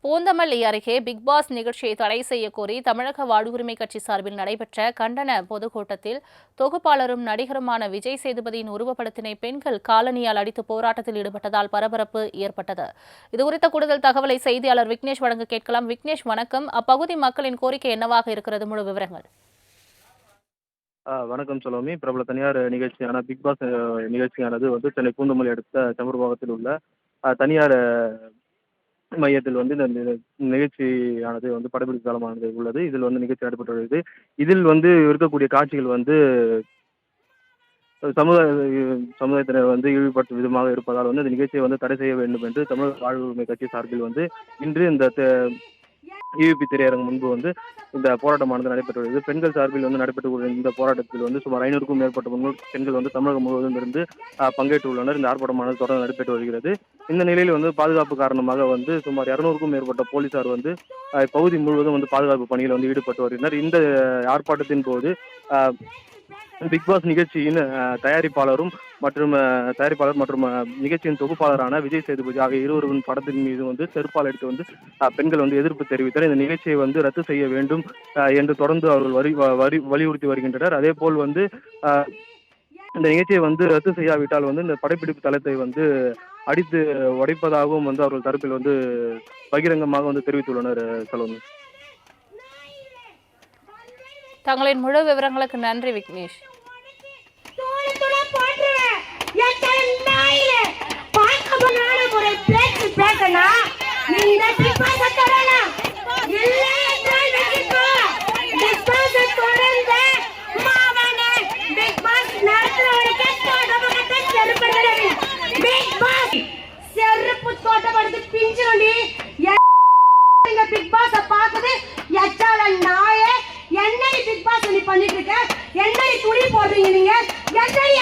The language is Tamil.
பூந்தமல்லி அருகே பிக் பாஸ் நிகழ்ச்சியை தடை செய்ய கோரி தமிழக வாழ்வுரிமை கட்சி சார்பில் நடைபெற்ற கண்டன பொதுக்கூட்டத்தில் தொகுப்பாளரும் நடிகருமான விஜய் சேதுபதியின் உருவப்படத்தினை பெண்கள் காலணியால் அடித்து போராட்டத்தில் ஈடுபட்டதால் பரபரப்பு ஏற்பட்டது. இதுகுறித்த கூடுதல் தகவலை செய்தியாளர் விக்னேஷ் வழங்க கேட்கலாம். விக்னேஷ், வணக்கம். அப்பகுதி மக்களின் கோரிக்கை என்னவாக இருக்கிறது? முழு விவரங்கள். வணக்கம் சலோமி. பிரபல தனியார் நிகழ்ச்சியான பிக் பாஸ் நிகழ்ச்சியானது சென்னை பூந்தமல்லி அடுத்த செம்பர்பாகத்தில் உள்ள தனியார் மையத்தில் இந்த நிகழ்ச்சியானது படப்பிடிப்பு காலமானது உள்ளது. இதில் நிகழ்ச்சி நடைபெற்றுள்ளது. இதில் இருக்கக்கூடிய காட்சிகள் சமுதாயத்தினர் இழிவுபடுத்தும் விதமாக இருப்பதால் இந்த நிகழ்ச்சியை தடை செய்ய வேண்டும் என்று தமிழக வாழ்வுரிமை கட்சி சார்பில் இன்று இந்த ஈவிபி திரையரங்கு முன்பு இந்த போராட்டமானது நடைபெற்றுள்ளது. பெண்கள் சார்பில் நடைபெற்ற இந்த போராட்டத்தில் சுமார் 500க்கும் மேற்பட்ட பெண்கள் தமிழகம் முழுவதும் இருந்து பங்கேற்றுள்ளனர். இந்த ஆர்ப்பாட்டமானது தொடர்ந்து நடைபெற்று வருகிறது. இந்த நிலையில் பாதுகாப்பு காரணமாக சுமார் 200க்கும் மேற்பட்ட போலீசார் பகுதி முழுவதும் பாதுகாப்பு பணியில் ஈடுபட்டு வருகின்றனர். இந்த ஆர்ப்பாட்டத்தின் போது பிக் பாஸ் நிகழ்ச்சியின் தயாரிப்பாளர் மற்றும் நிகழ்ச்சியின் தொகுப்பாளரான விஜய் சேதுபதி ஆகிய இருவரின் படத்தின் மீது செருப்பால் எடுத்து பெண்கள் எதிர்ப்பு தெரிவித்தனர். இந்த நிகழ்ச்சியை ரத்து செய்ய வேண்டும் என்று தொடர்ந்து அவர்கள் வலியுறுத்தி வருகின்றனர். அதே போல் இந்த நிகழ்ச்சியை ரத்து செய்யாவிட்டால் இந்த படப்பிடிப்பு தளத்தை அடித்து உடைப்பதாகவும் அவர்கள் தரப்பில் பகிரங்கமாக தெரிவித்துள்ளனர். சலோமி, தங்களின் முழு விவரங்களுக்கு நன்றி விக்னேஷ். பண்ணிட்டு இருக்க என்னடி துணி போடுறீங்க நீங்க? என்னடி